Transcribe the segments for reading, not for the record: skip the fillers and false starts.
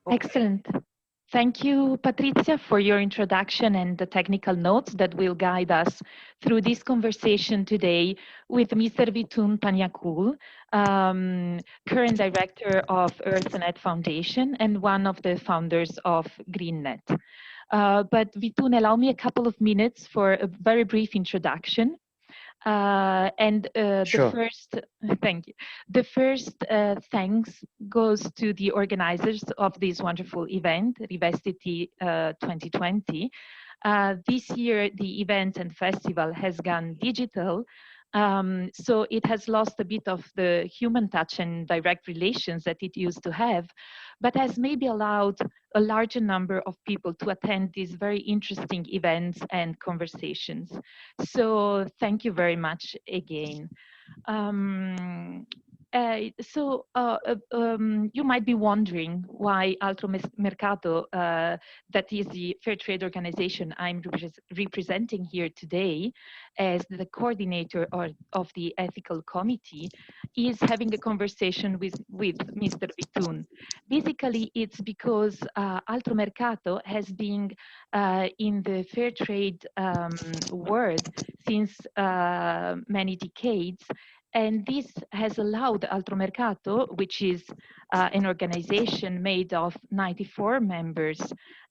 Okay. Excellent. Thank you, Patrizia, for your introduction and the technical notes that will guide us through this conversation today with Mr. Vitoon Panyakul, current director of EarthNet Foundation and one of the founders of GreenNet. But Vitoon, allow me a couple of minutes for a very brief introduction. The Sure. first, thank you. The first thanks goes to the organizers of this wonderful event, Rivestiti 2020. This year, the event and festival has gone digital, so it has lost a bit of the human touch and direct relations that it used to have, but has maybe allowed a larger number of people to attend these very interesting events and conversations. So thank you very much again. Um, you might be wondering why Altromercato, that is the fair trade organization I'm representing here today as the coordinator of the ethical committee, is having a conversation with Mr. Vitoon. Basically, it's because Altromercato has been in the fair trade world since many decades, and this has allowed Altromercato, which is an organization made of 94 members,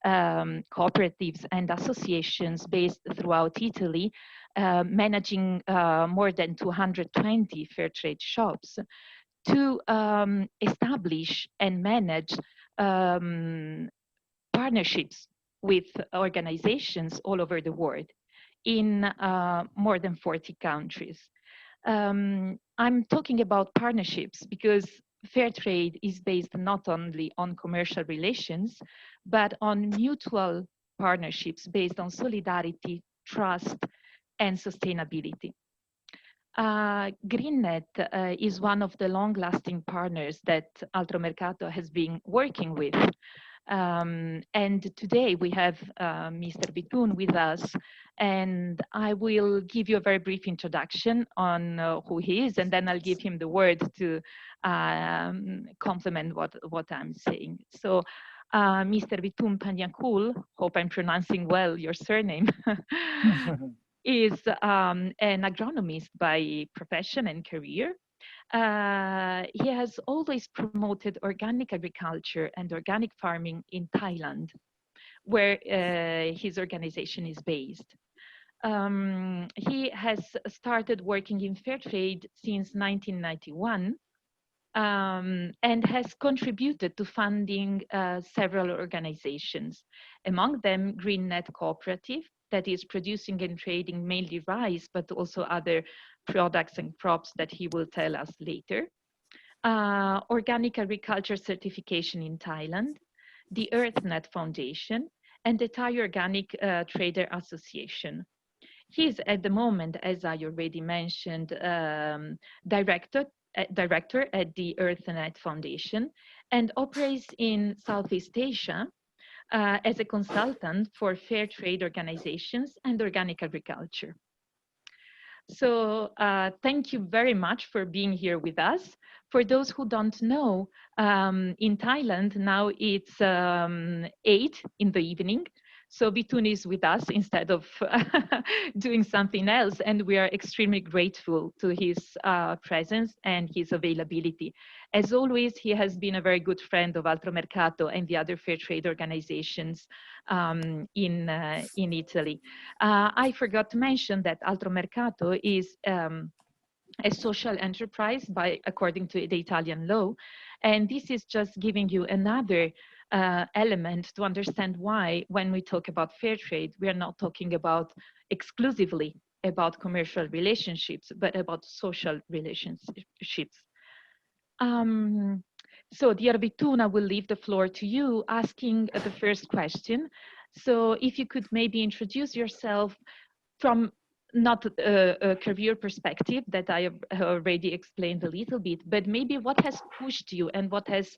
cooperatives and associations based throughout Italy, managing more than 220 fair trade shops, to establish and manage partnerships with organizations all over the world in more than 40 countries. I'm talking about partnerships because fair trade is based not only on commercial relations, but on mutual partnerships based on solidarity, trust, and sustainability. GreenNet is one of the long-lasting partners that Altromercato has been working with. And today we have Mr. Vitoon with us, and I will give you a very brief introduction on who he is, and then I'll give him the word to complement what I'm saying. So, Mr. Vitoon Panyakul, hope I'm pronouncing well your surname, is an agronomist by profession and career. He has always promoted organic agriculture and organic farming in Thailand, where his organization is based. He has started working in fair trade since 1991, and has contributed to funding several organizations, among them GreenNet Cooperative, that is producing and trading mainly rice, but also other products and crops that he will tell us later. Organic agriculture certification in Thailand, the EarthNet Foundation, and the Thai Organic Trader Association. He is at the moment, as I already mentioned, director at the EarthNet Foundation and operates in Southeast Asia as a consultant for fair trade organizations and organic agriculture. So thank you very much for being here with us. For those who don't know, in Thailand now it's 8 in the evening. So Vitoon is with us instead of doing something else, and we are extremely grateful to his presence and his availability. As always, he has been a very good friend of Altromercato and the other fair trade organizations in Italy. I forgot to mention that Altromercato is a social enterprise according to the Italian law. And this is just giving you another element to understand why, when we talk about fair trade, we are not talking about exclusively about commercial relationships, but about social relationships. So, dear Vitoon, I will leave the floor to you, asking the first question. So if you could maybe introduce yourself from not a career perspective that I have already explained a little bit, but maybe what has pushed you and what has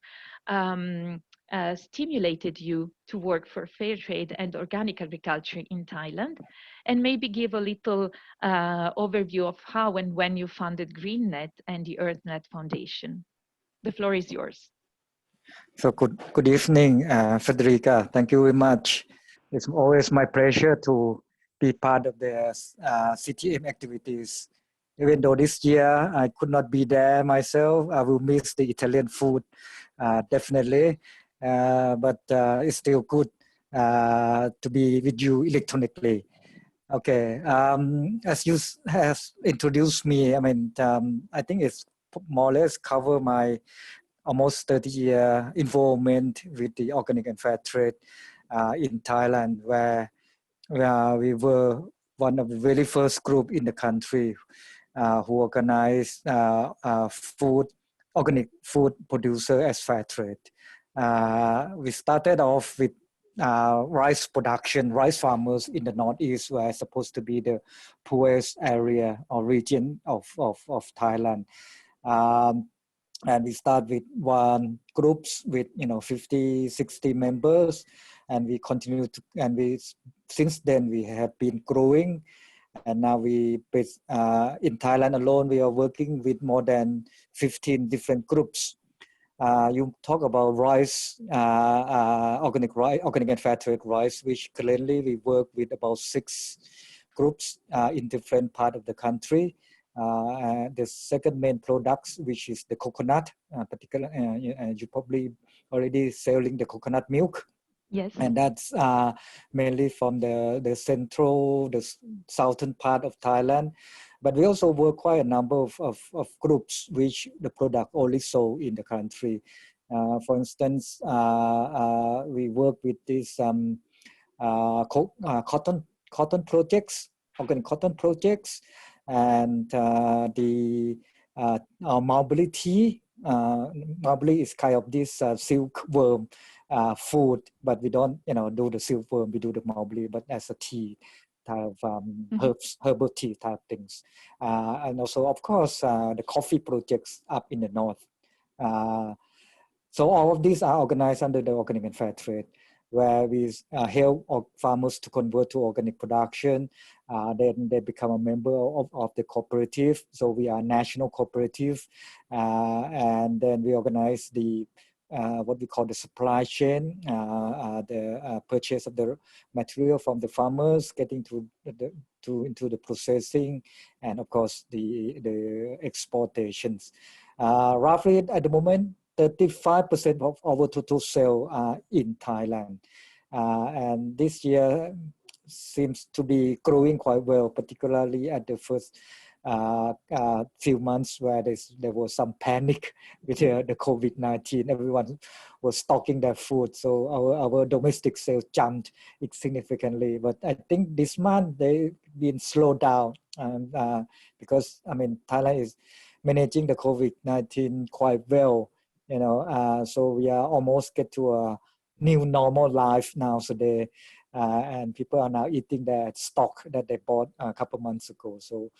stimulated you to work for fair trade and organic agriculture in Thailand, and maybe give a little overview of how and when you founded GreenNet and the EarthNet Foundation. The floor is yours. So good evening, Federica. Thank you very much. It's always my pleasure to be part of the CTM activities. Even though this year I could not be there myself, I will miss the Italian food, definitely. But it's still good to be with you electronically. Okay, as you have introduced me, I think it's more or less cover my almost 30-year involvement with the organic and fair trade in Thailand, where we were one of the very first group in the country who organized organic food producer as fair trade. We started off with rice production, rice farmers in the Northeast were supposed to be the poorest area or region of Thailand. And we start with one groups with 50, 60 members, and we continue to, and we since then we have been growing, and now we in Thailand alone we are working with more than 15 different groups. You talk about rice, organic and fair trade rice, which currently we work with about 6 groups in different part of the country. The second main products, which is the coconut, you probably already selling the coconut milk. Yes. And that's mainly from the central, the southern part of Thailand. But we also work quite a number of groups which the product only sold in the country. For instance, we work with these cotton projects, organic cotton projects, and the mulberry tea. Mulberry is kind of this silkworm food, but we don't do the silkworm, we do the mulberry, but as a tea type of herbal tea type things. And also, of course, the coffee projects up in the north. So all of these are organized under the Organic and Fair Trade, where we help farmers to convert to organic production. Then they become a member of the cooperative. So we are a national cooperative. And then we organize the what we call the supply chain, the purchase of the material from the farmers, getting into the processing, and of course the exportations. Roughly at the moment, 35% of our total sales are in Thailand. And this year seems to be growing quite well, particularly at the first few months where there was some panic with the COVID-19. Everyone was stocking their food. So our domestic sales jumped significantly. But I think this month they've been slowed down because, Thailand is managing the COVID-19 quite well. So we are almost get to a new normal life now. So and people are now eating their stock that they bought a couple months ago. So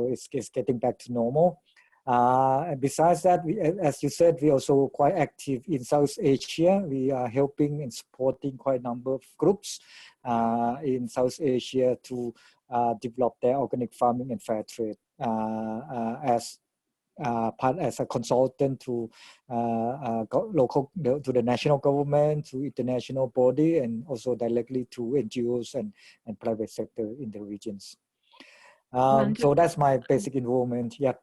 it's getting back to normal. And besides that, as you said, we also quite active in South Asia. We are helping and supporting quite a number of groups in South Asia to develop their organic farming and fair trade as a consultant to to the national government, to international body, and also directly to NGOs and private sector in the regions. So that's my basic involvement. Yeah,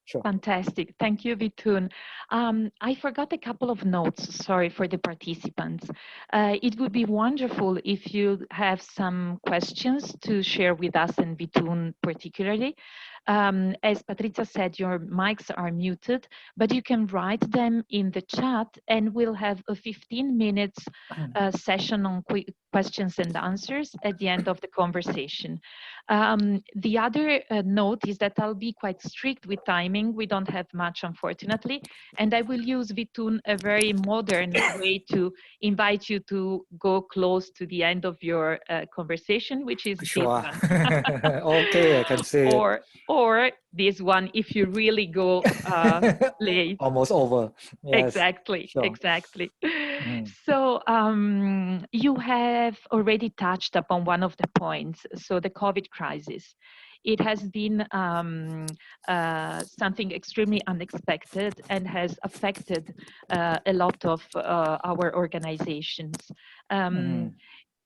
sure. Fantastic. Thank you, Vitoon. I forgot a couple of notes, sorry, for the participants. It would be wonderful if you have some questions to share with us and Vitoon particularly. As Patrizia said, your mics are muted, but you can write them in the chat and we'll have a 15 minutes session on questions and answers at the end of the conversation. The other note is that I'll be quite strict with timing. We don't have much, unfortunately, and I will use Vitoon a very modern way to invite you to go close to the end of your conversation, which is sure. this one. Okay, I can see or this one if you really go late. Almost over. Yes, exactly, sure. exactly. So you have already touched upon one of the points, so the COVID crisis. it has been something extremely unexpected and has affected a lot of our organizations.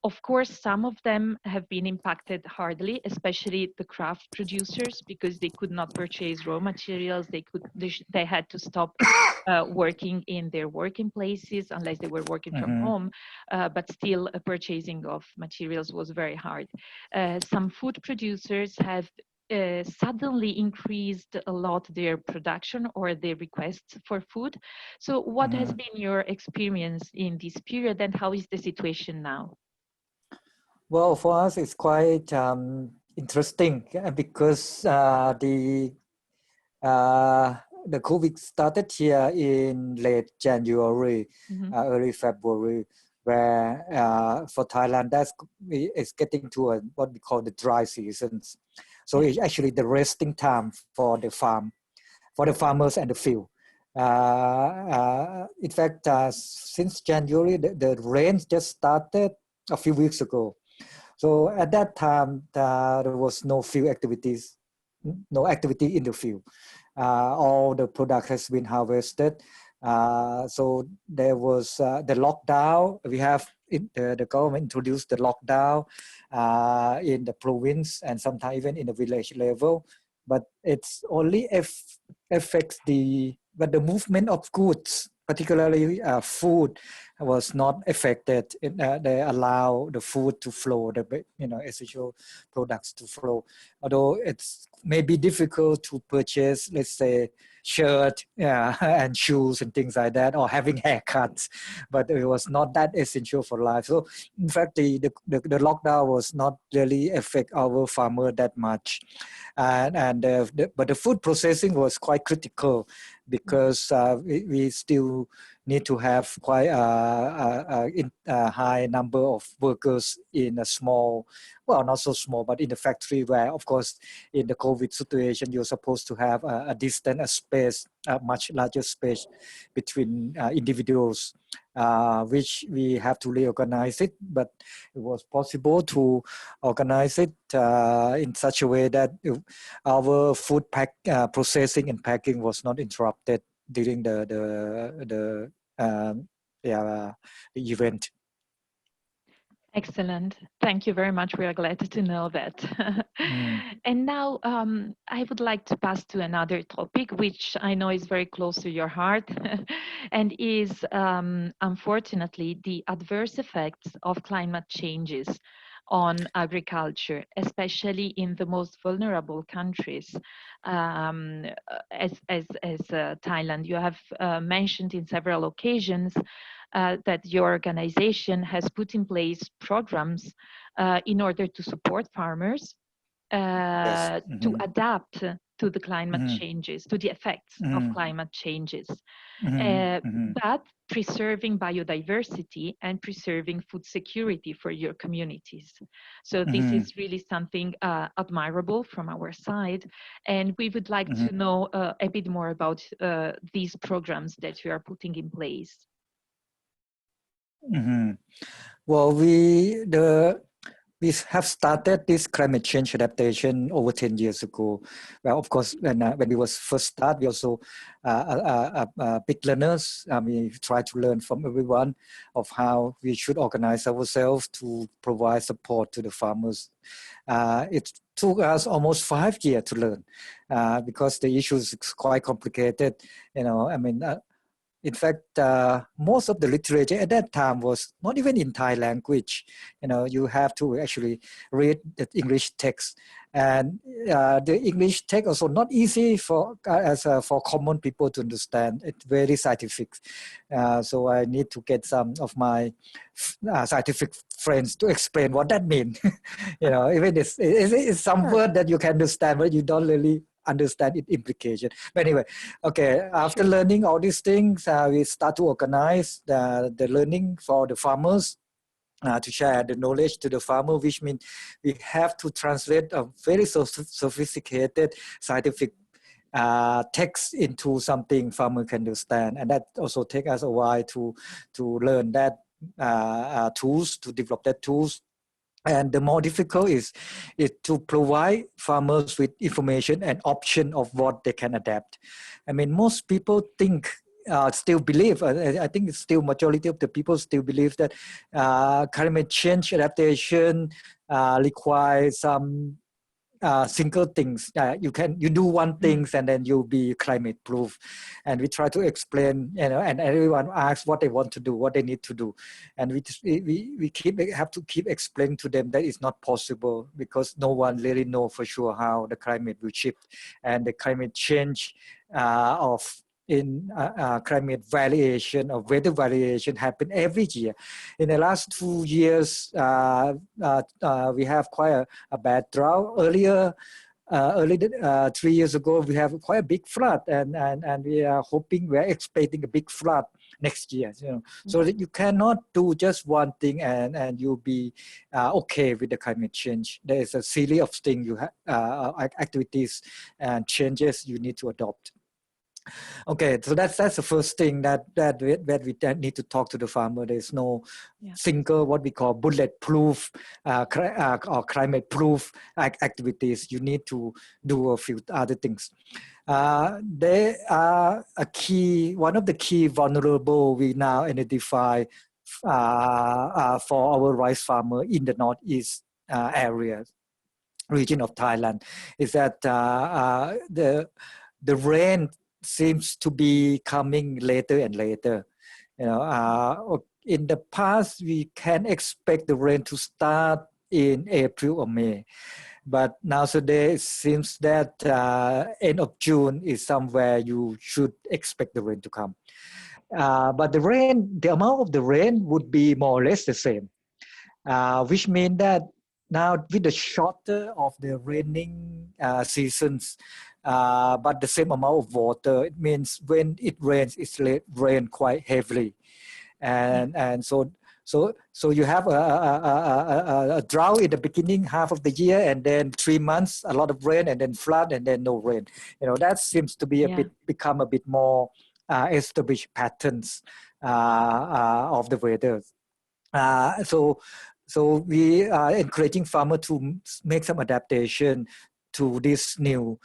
Of course, some of them have been impacted hardly, especially the craft producers, because they could not purchase raw materials. They had to stop working in their working places unless they were working from home, but still purchasing of materials was very hard. Some food producers have suddenly increased a lot their production or their requests for food. So what has been your experience in this period, and how is the situation now? Well, for us, it's quite interesting because the COVID started here in late January, early February, where for Thailand, it's getting to what we call the dry seasons. So it's actually the resting time for the farmers and the field. In fact, since January, the rain just started a few weeks ago. So at that time, there was no field activities, no activity in the field. All the product has been harvested. So there was the lockdown. We have the government introduced the lockdown in the province and sometimes even in the village level. But it's only affects the movement of goods, particularly food, was not affected. They allow the food to flow, the essential products to flow. Although it's maybe difficult to purchase, let's say, shirt and shoes and things like that, or having haircuts, but it was not that essential for life. So in fact, the lockdown was not really affect our farmer that much, but the food processing was quite critical because we still need to have quite a high number of workers in a small, well, not so small, but in the factory where, of course, in the COVID situation, you're supposed to have a distant, a space, a much larger space between individuals, which we have to reorganize it, but it was possible to organize it in such a way that our food processing and packing was not interrupted during the event. Excellent. Thank you very much. We are glad to know that. And now I would like to pass to another topic, which I know is very close to your heart and is unfortunately the adverse effects of climate changes on agriculture, especially in the most vulnerable countries, as Thailand. You have mentioned in several occasions that your organization has put in place programs in order to support farmers to adapt to the climate changes, to the effects of climate changes, but preserving biodiversity and preserving food security for your communities. So this is really something admirable from our side. And we would like to know a bit more about these programs that you are putting in place. Well, we have started this climate change adaptation over 10 years ago. Well, of course, when we was first start, we also big learners. We try to learn from everyone of how we should organize ourselves to provide support to the farmers. It took us almost 5 years to learn because the issue is quite complicated. In fact, most of the literature at that time was not even in Thai language. You have to actually read the English text, and the English text also not easy for common people to understand. It's very scientific, so I need to get some of my scientific friends to explain what that means. Even it's some word that you can understand, but you don't really understand its implication. But anyway, okay, after learning all these things, we start to organize the learning for the farmers to share the knowledge to the farmer, which means we have to translate a very sophisticated scientific text into something farmer can understand. And that also takes us a while to learn that tools, to develop that tools. And the more difficult is to provide farmers with information and option of what they can adapt. I mean, most people think, still believe, I think it's still majority of the people still believe that climate change adaptation requires some single things. You do one things and then you'll be climate proof. And we try to explain, and everyone asks what they want to do, what they need to do, and we have to keep explaining to them that it's not possible, because no one really know for sure how the climate will shift, and the climate change climate variation or weather variation happen every year. In the last 2 years, we have quite a bad drought. Early 3 years ago, we have quite a big flood, and we are expecting a big flood next year. So that you cannot do just one thing and you'll be okay with the climate change. There is a series of things activities and changes you need to adopt. Okay, so that's the first thing that we need to talk to the farmer. There's no single what we call bulletproof or climate-proof activities. You need to do a few other things. They are one of the key vulnerable we now identify for our rice farmer in the northeast region of Thailand, is that the rain seems to be coming later and later. In the past, we can expect the rain to start in April or May, but nowadays it seems that end of June is somewhere you should expect the rain to come. But the amount of the rain would be more or less the same, which means that now with the shorter of the raining seasons, but the same amount of water, it means when it rains, it's rain quite heavily, and so you have a drought in the beginning half of the year, and then 3 months a lot of rain, and then flood, and then no rain. That seems to be become a bit more established patterns of the weather. So we are encouraging farmers to make some adaptation to this new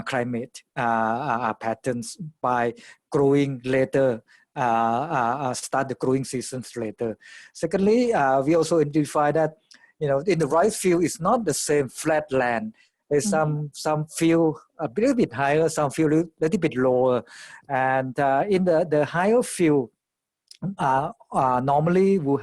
climate patterns by growing later, start the growing seasons later. Secondly, we also identify that in the rice field, it's not the same flat land. There's some field a little bit higher, some field a little bit lower, and in the higher field, normally will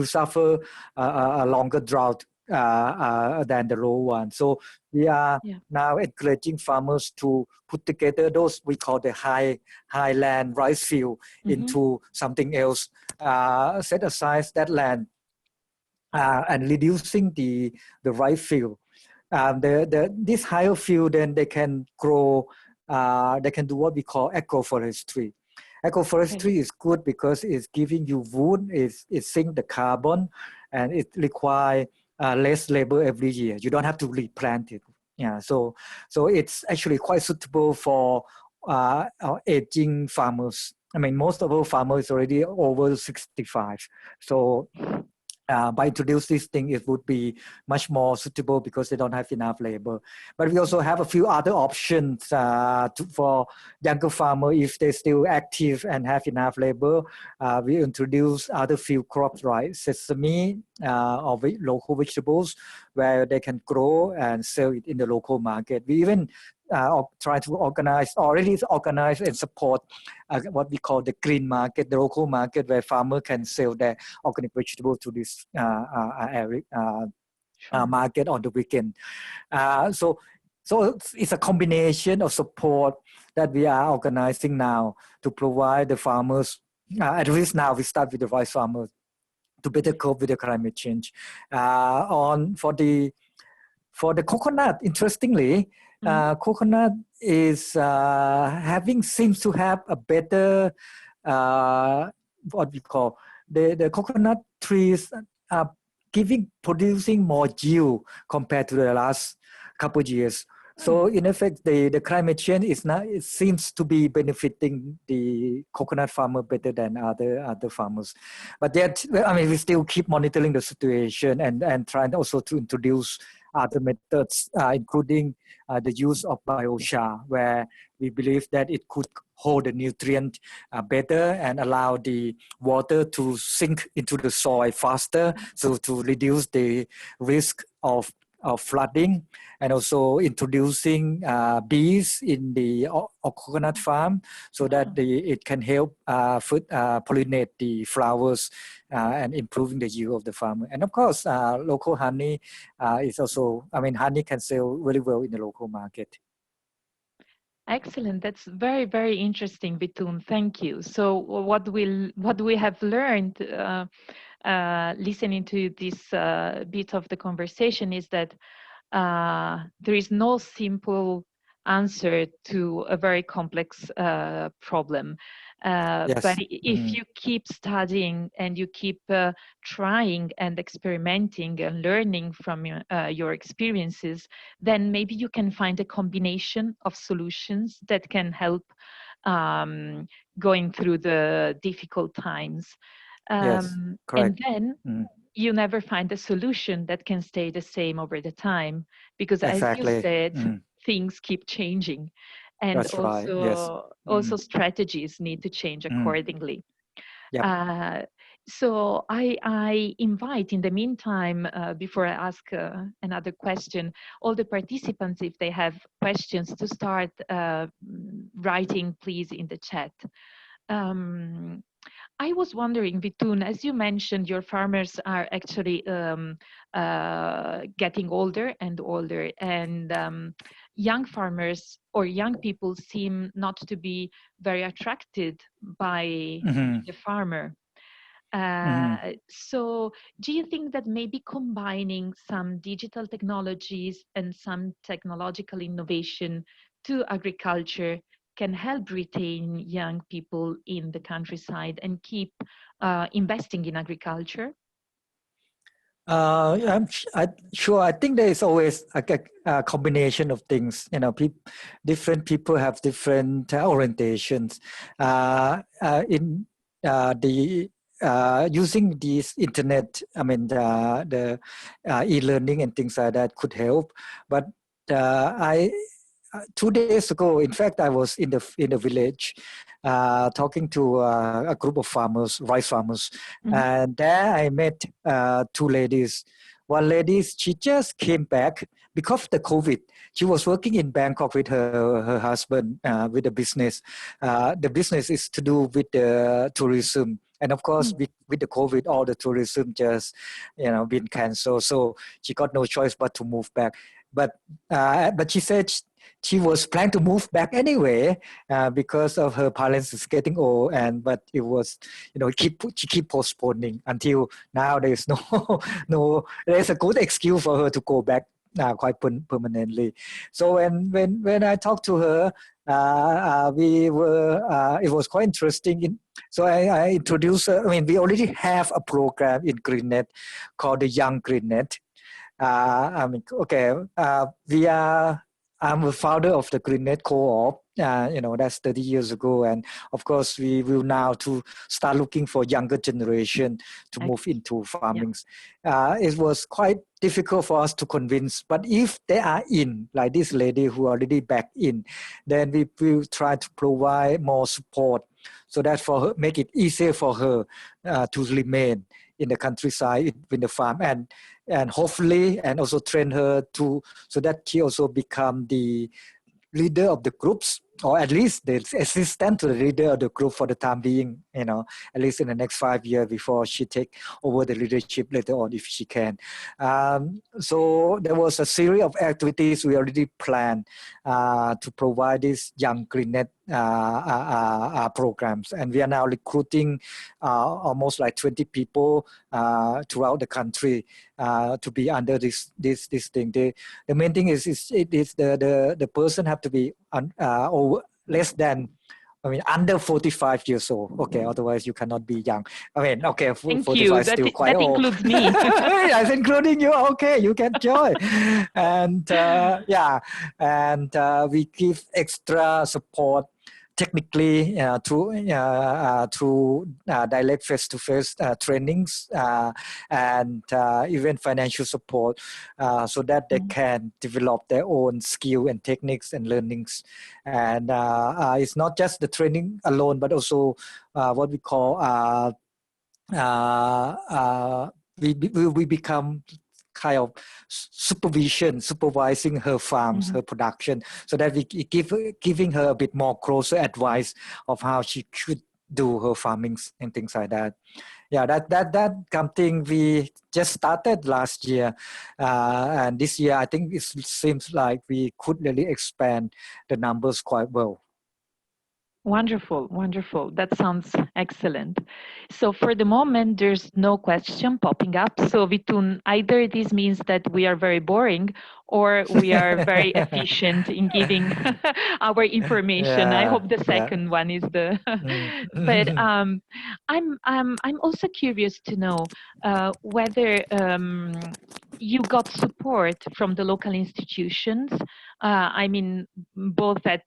suffer a longer drought than the low one. So we are now encouraging farmers to put together those we call the highland rice field into something else, set aside that land and reducing the rice field. This higher field, then they can grow, they can do what we call agroforestry. Agroforestry is good because it's giving you wood, it sinks the carbon, and it requires less labor every year. You don't have to replant it. So it's actually quite suitable for our aging farmers. I mean, most of our farmers already over 65. So by introducing this thing, it would be much more suitable because they don't have enough labor. But we also have a few other options for younger farmers if they're still active and have enough labor. We introduce other field crops like sesame or local vegetables where they can grow and sell it in the local market. We even try to organize and support what we call the green market, the local market where farmers can sell their organic vegetables to this market on the weekend. So it's a combination of support that we are organizing now to provide the farmers, at least now we start with the rice farmers, to better cope with the climate change. For the coconut, interestingly, coconut is seems to have a better what we call the coconut trees are producing more yield compared to the last couple of years. So in effect, the climate change is not, it seems to be benefiting the coconut farmer better than other farmers. But yet, I mean, we still keep monitoring the situation and trying also to introduce other methods, including the use of biochar, where we believe that it could hold the nutrient better and allow the water to sink into the soil faster, so to reduce the risk of flooding, and also introducing bees in the coconut farm, so that it can help pollinate the flowers and improving the yield of the farmer. And of course, local honey is also, I mean, honey can sell really well in the local market. Excellent. That's very, very interesting, Vitoon. Thank you. So what we have learned listening to this bit of the conversation is that there is no simple answer to a very complex problem. Yes. But if you keep studying and you keep trying and experimenting and learning from your experiences, then maybe you can find a combination of solutions that can help going through the difficult times. Yes, correct. And then you never find a solution that can stay the same over the time, because Exactly. as you said, things keep changing, and That's right. Yes. also strategies need to change accordingly. Yep. So I invite, in the meantime, before I ask another question, all the participants, if they have questions, to start writing, please, in the chat. I was wondering, Vitoon, as you mentioned, your farmers are actually getting older and older, and young farmers or young people seem not to be very attracted by the farmer. So do you think that maybe combining some digital technologies and some technological innovation to agriculture can help retain young people in the countryside and keep investing in agriculture? Sure. I think there is always a combination of things. You know, different people have different orientations. In the using this internet, I mean, the e-learning and things like that could help. But 2 days ago, in fact, I was in the village talking to a group of farmers, rice farmers, and there I met 2 ladies. One lady, she just came back because of the COVID. She was working in Bangkok with her husband with a business. The business is to do with the tourism. And of course, with the COVID, all the tourism just, been canceled. So she got no choice but to move back. But she said she was planning to move back anyway because of her parents is getting old, but it was, she keep postponing until now. There's there's a good excuse for her to go back quite permanently. So when I talked to her, it was quite interesting. So I introduced her. I mean, we already have a program in GreenNet called the Young GreenNet. I'm a founder of the GreenNet Coop. That's 30 years ago, and of course we will now to start looking for younger generation to move into farming. It was quite difficult for us to convince, but if they are in, like this lady who already back in, then we will try to provide more support so that for her, make it easier for her to remain in the countryside, in the farm, and hopefully, and also train her so that she also become the leader of the groups, or at least the assistant to the leader of the group for the time being, at least in the next 5 years before she take over the leadership later on if she can. So there was a series of activities we already planned to provide this young GreenNet programs, and we are now recruiting almost like 20 people throughout the country to be under this thing. The main thing is the person have to be less than I mean, under 45 years old. Okay, otherwise you cannot be young. I mean, okay, Thank 45 you. is still quite That old. includes me. Yes, including you. Okay, you can join. And yeah, and we give extra support technically through direct face-to-face trainings and even financial support so that they can develop their own skill and techniques and learnings. And it's not just the training alone, but also what we call we become kind of supervising her farms, her production, so that we giving her a bit more closer advice of how she should do her farming and things like that. Yeah, that something we just started last year, and this year I think it seems like we could really expand the numbers quite well. Wonderful, wonderful. That sounds excellent. So for the moment, there's no question popping up. So Vitoon, either this means that we are very boring or we are very efficient in giving our information. I hope the second one is the. But I'm also curious to know whether you got support from the local institutions. I mean, both at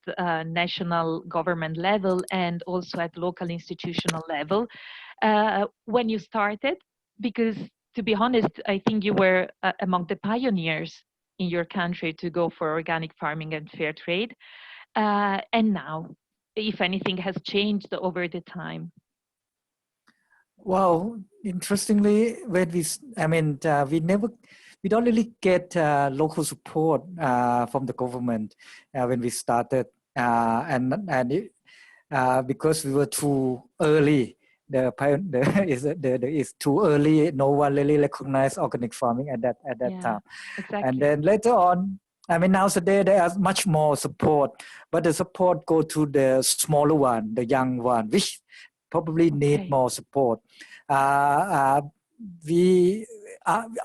national government level and also at local institutional level when you started, because to be honest, I think you were among the pioneers in your country to go for organic farming and fair trade. And now, if anything has changed over the time. Well, interestingly, we don't really get local support from the government when we started, because we were too early. It's too early. No one really recognized organic farming at that time. Exactly. And then later on, nowadays there are much more support, but the support go to the smaller one, the young one, which probably need more support. We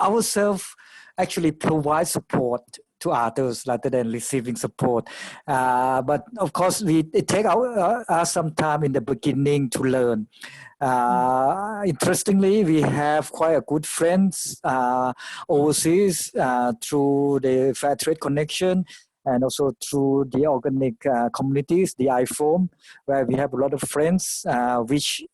ourselves actually provide support to others rather than receiving support. But of course, it take us some time in the beginning to learn. Interestingly, we have quite a good friends overseas through the Fair Trade Connection and also through the organic communities, the iForum, where we have a lot of friends, which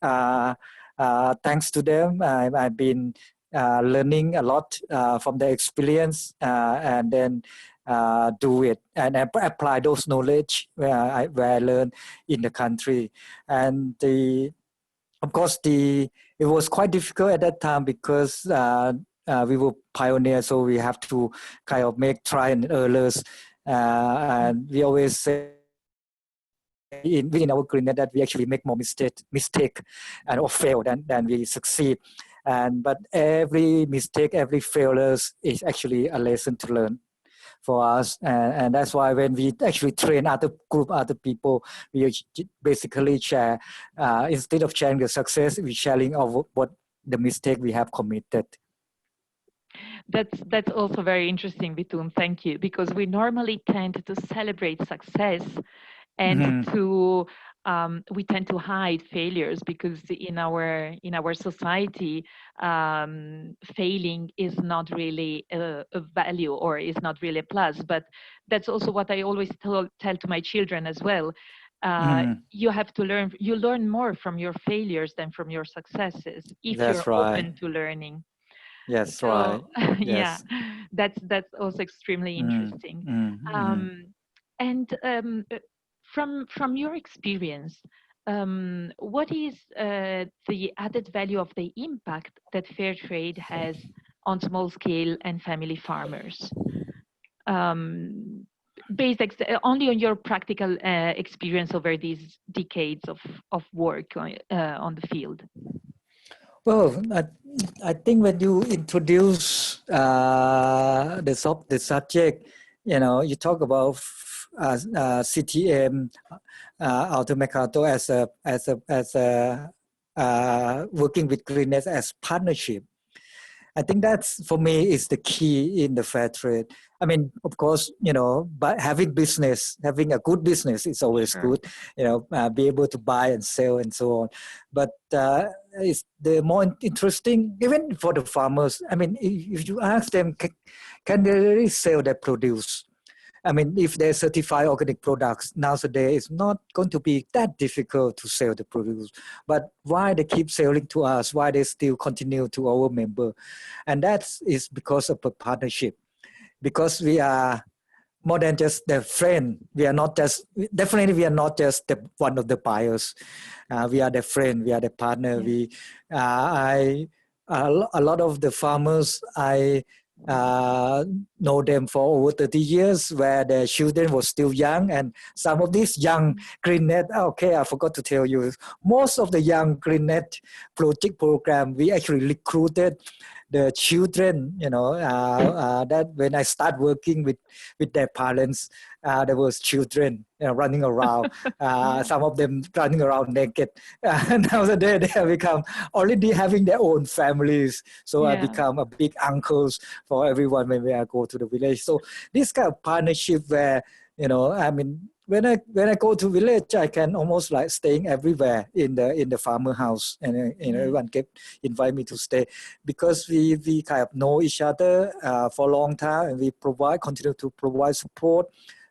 thanks to them, I've been learning a lot from their experience and then do it and apply those knowledge where I learned in the country. And of course, it was quite difficult at that time because we were pioneers, so we have to kind of make try and errors. And we always say within our greennet that we actually make more mistake and or fail than we succeed. But every mistake, every failure is actually a lesson to learn for us, and that's why when we actually train other people, we basically share instead of sharing the success, we're sharing of what the mistake we have committed. That's also very interesting, Vitoon. Thank you, because we normally tend to celebrate success and we tend to hide failures because in our society, failing is not really a value or is not really a plus. But that's also what I always tell to my children as well. You have to learn. You learn more from your failures than from your successes if you're open to learning. Yes, so, right. Yes. Yeah, that's also extremely interesting. And from your experience, what is the added value of the impact that fair trade has on small scale and family farmers? Based only on your practical experience over these decades of work on the field. Well, I think when you introduce the subject, you talk about CTM, Altromercato as a working with greennet as partnership. I think that's, for me, is the key in the fair trade. I mean, of course, but having a good business is always Sure. good, be able to buy and sell and so on. But it's the more interesting, even for the farmers. I mean, if you ask them, can they really sell their produce? I mean, if they're certified organic products, nowadays it's not going to be that difficult to sell the produce. But why they keep selling to us, why they still continue to our member? And that is because of a partnership. Because we are more than just the friend. We are not just, definitely we are not just one of the buyers. We are the friend, we are the partner. Yes. A lot of the farmers, I know them for over 30 years, where their children were still young, and some of these young GreenNet, okay, I forgot to tell you, most of the young GreenNet project program, we actually recruited the children, that when I start working with their parents, there was children running around, some of them running around naked. Nowadays they have become already having their own families. So I become a big uncles for everyone when I go to the village. So this kind of partnership where, I mean, when I go to village, I can almost like staying everywhere in the farmer house, and everyone kept invite me to stay, because we kind of know each other for a long time, and we continue to provide support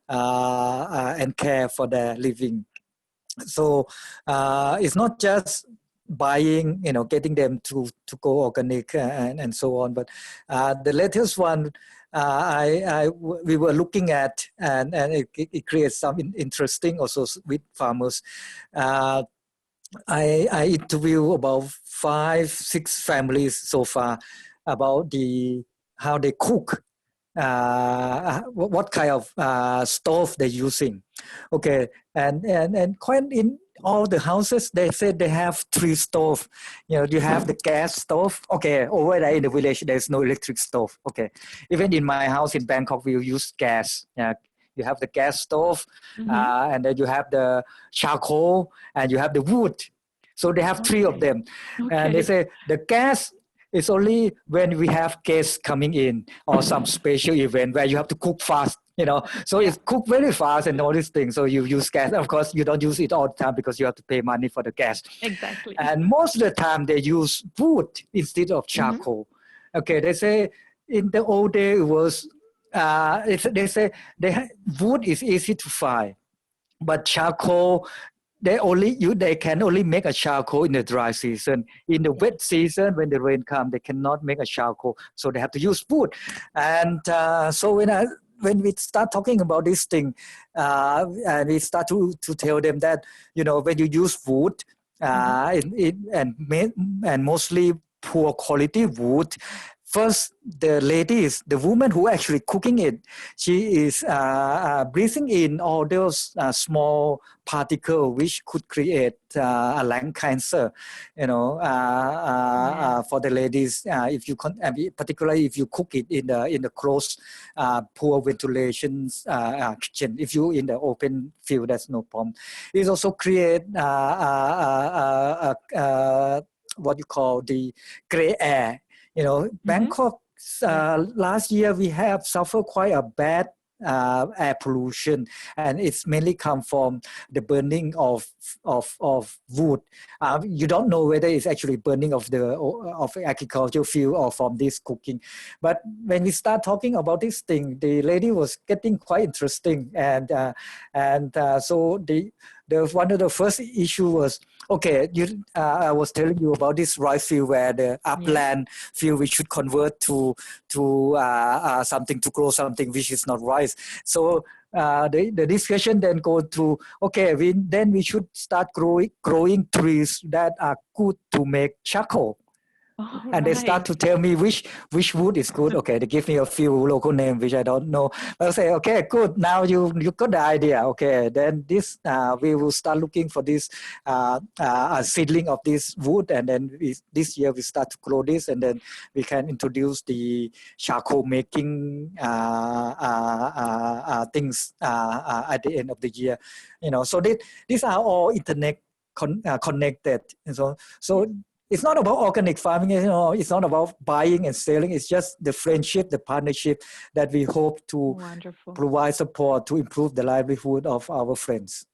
and care for their living. So it's not just buying, getting them to go organic and so on. But the latest one we were looking at, and it creates some interesting also with farmers. I interview about 5-6 families so far about how they cook, what kind of stove they're using. Okay, and quite in all the houses, they said they have 3 stoves. You have the gas stove. Okay, over there in the village, there's no electric stove. Okay, even in my house in Bangkok, we use gas. Yeah. You have the gas stove, and then you have the charcoal, and you have the wood. So they have 3 of them. Okay. And they say the gas is only when we have guests coming in or some special event where you have to cook fast, So it's cooked very fast and all these things. So you use gas. Of course, you don't use it all the time because you have to pay money for the gas. Exactly. And most of the time they use wood instead of charcoal. Okay, they say in the old day it was, they say wood is easy to find, but charcoal, they can only make a charcoal in the dry season. In the wet season, when the rain comes, they cannot make a charcoal, so they have to use wood. And so when we start talking about this thing, and we start to tell them that, when you use wood, and mostly poor quality wood, first, the woman who actually cooking it, she is breathing in all those small particles which could create a lung cancer, for the ladies. If you particularly if you cook it in the closed, poor ventilation kitchen. If you in the open field, that's no problem. It also create what you call the gray air. Bangkok, last year we have suffered quite a bad air pollution, and it's mainly come from the burning of wood. You don't know whether it's actually burning of agricultural field or from this cooking. But when we start talking about this thing, the lady was getting quite interesting, and so the one of the first issue was, okay, I was telling you about this rice field where the upland field we should convert to something, to grow something which is not rice. So the discussion then go to, okay, we should start growing trees that are good to make charcoal. And they start to tell me which wood is good. Okay, they give me a few local names which I don't know. But I say, okay, good. Now you got the idea. Okay, then this we will start looking for this seedling of this wood, and then this year we start to grow this, and then we can introduce the charcoal making things at the end of the year. So these are all internet connected, and so. it's not about organic farming, it's not about buying and selling. It's just the friendship, the partnership that we hope to Wonderful. provide support to improve the livelihood of our friends.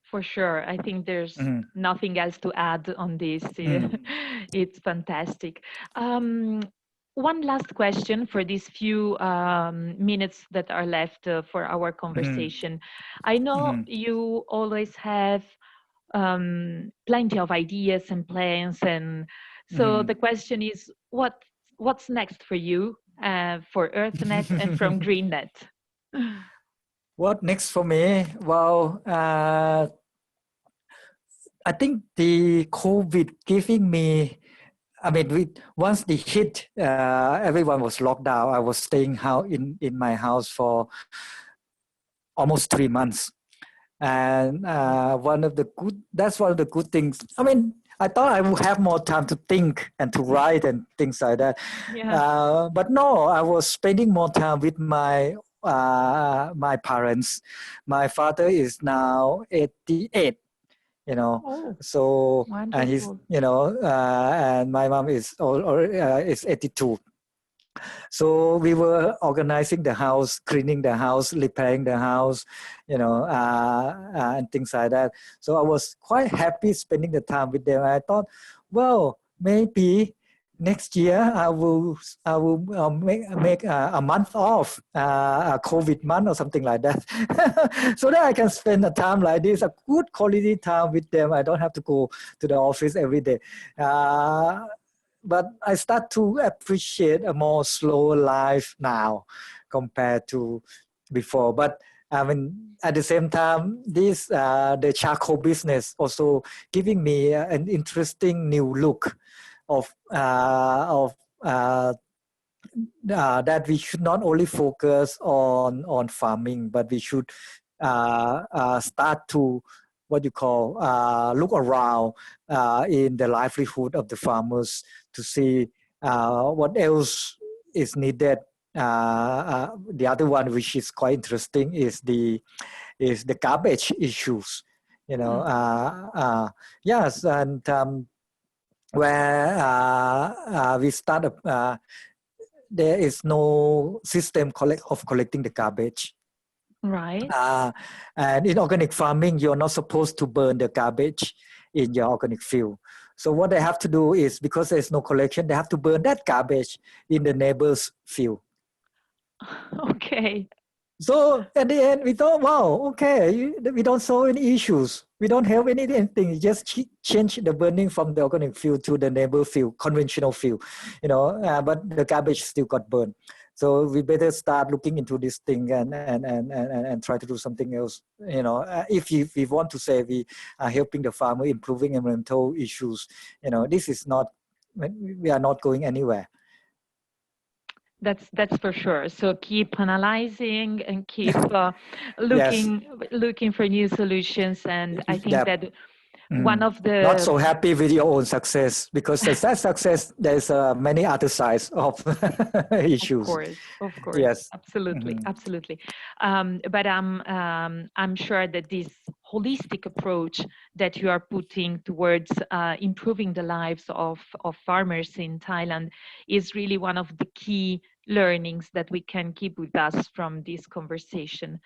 For sure. I think there's nothing else to add on this. It's fantastic. One last question for these few minutes that are left for our conversation. I know you always have plenty of ideas and plans, and so the question is, what's next for you, for EarthNet and from GreenNet? What next for me? Well, I think the COVID giving me, I mean, once the hit, everyone was locked down. I was staying in my house for almost 3 months. And that's one of the good things. I mean, I thought I would have more time to think and to write and things like that. Yeah. But no, I was spending more time with my parents. My father is now 88. So wonderful. and he's and my mom is 82. So we were organizing the house, cleaning the house, repairing the house, and things like that. So I was quite happy spending the time with them. I thought, well, maybe next year I will make a month off, a COVID month or something like that, so that I can spend a time like this, a good quality time with them. I don't have to go to the office every day. But I start to appreciate a more slow life now compared to before. But I mean, at the same time, this the charcoal business also giving me an interesting new look of that we should not only focus on farming, but we should start to what you call look around in the livelihood of the farmers to see what else is needed. The other one, which is quite interesting, is the garbage issues. Yes, and where we start there is no system of collecting the garbage. Right. And in organic farming, you're not supposed to burn the garbage in your organic field. So what they have to do is, because there's no collection, they have to burn that garbage in the neighbor's field. Okay. So at the end, we thought, wow, okay, we don't solve any issues. We don't have anything. Just change the burning from the organic field to the neighbor field, conventional field, but the garbage still got burned. So we better start looking into this thing and try to do something else. If we want to say we are helping the farmer, improving environmental issues, this is not, we are not going anywhere. That's for sure. So keep analyzing and keep looking for new solutions. And I think that one of the not so happy with your own success, because that success, there's many other sides of issues. Of course. Yes, absolutely. But I'm sure that this holistic approach that you are putting towards improving the lives of farmers in Thailand is really one of the key learnings that we can keep with us from this conversation.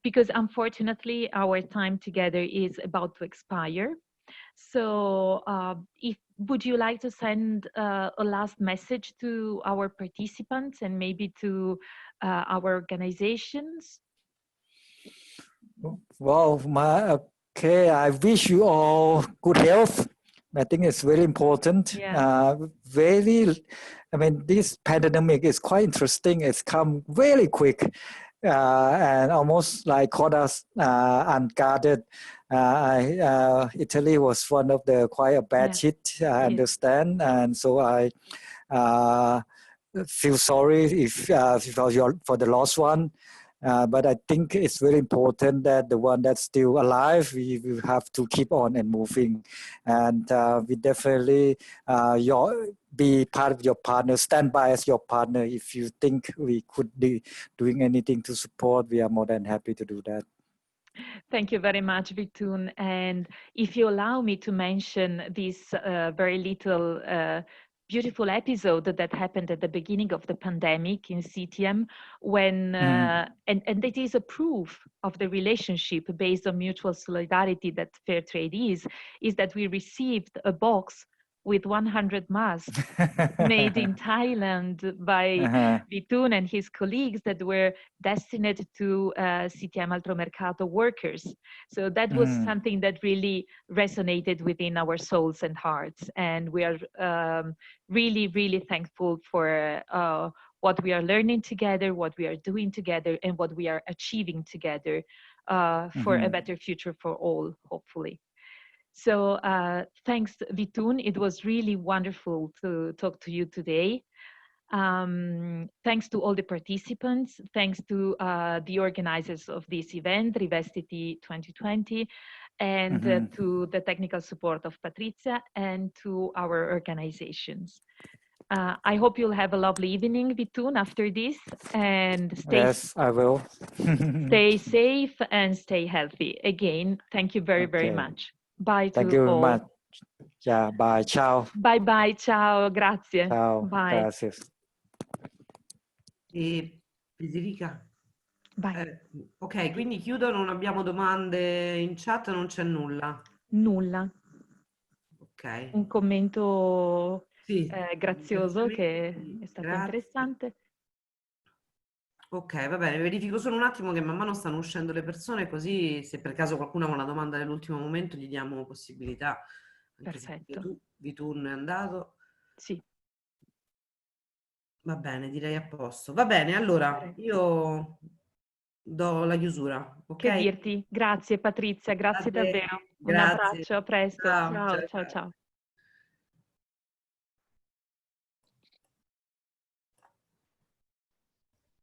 Because unfortunately our time together is about to expire. So would you like to send a last message to our participants and maybe to our organizations? Well, I wish you all good health. I think it's very important. Yeah. This pandemic is quite interesting. It's come very quick. And almost like caught us unguarded. Italy was one of the quite a bad hit, I understand, and so I feel sorry for the lost one. But I think it's very important that the one that's still alive, we have to keep on and moving, and we definitely be part of your partner, stand by as your partner. If you think we could be doing anything to support, we are more than happy to do that. Thank you very much, Vitoon. And if you allow me to mention this very little beautiful episode that happened at the beginning of the pandemic in CTM, when and it is a proof of the relationship based on mutual solidarity that fair trade is that we received a box with 100 masks made in Thailand by Vitoon and his colleagues that were destined to CTM Altromercato workers. So that was something that really resonated within our souls and hearts. And we are really, really thankful for what we are learning together, what we are doing together, and what we are achieving together for a better future for all, hopefully. So thanks, Vitoon. It was really wonderful to talk to you today. Thanks to all the participants. Thanks to the organizers of this event, Rivestiti 2020, and to the technical support of Patrizia and to our organizations. I hope you'll have a lovely evening, Vitoon, after this, and Yes, I will. stay safe and stay healthy. Again, thank you very, very much. Bye Thank to you very all. much. Yeah, bye. Ciao. Bye bye, ciao, grazie. Ciao. Bye. Gracias. E Federica? Bye. Ok, quindi chiudo, non abbiamo domande in chat, non c'è nulla. Nulla. Ok. Un commento Sì, grazioso che è stato grazie. interessante. Ok, va bene, verifico solo un attimo che man mano stanno uscendo le persone, così se per caso qualcuno ha una domanda nell'ultimo momento gli diamo possibilità. Anche Perfetto. Vitoon è andato. Sì. Va bene, direi a posto. Va bene, allora io do la chiusura, ok? Che dirti? Grazie Patrizia, grazie davvero. Un Grazie. abbraccio, a presto. Ciao, Ciao, ciao, ciao, ciao. ciao.